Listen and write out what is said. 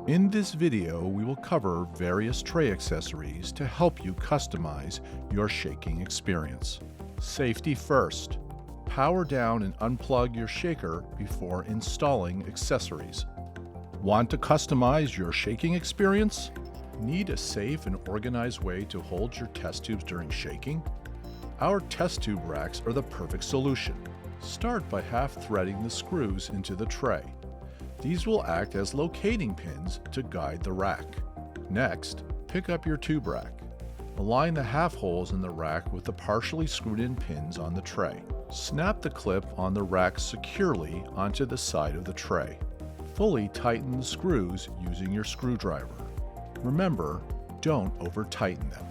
In this video, we will cover various tray accessories to help you customize your shaking experience. Safety first. Power down and unplug your shaker before installing accessories. Want to customize your shaking experience? Need a safe and organized way to hold your test tubes during shaking? Our test tube racks are the perfect solution. Start by half-threading the screws into the tray. These will act as locating pins to guide the rack. Next, pick up your tube rack. Align the half holes in the rack with the partially screwed-in pins on the tray. Snap the clip on the rack securely onto the side of the tray. Fully tighten the screws using your screwdriver. Remember, don't over-tighten them.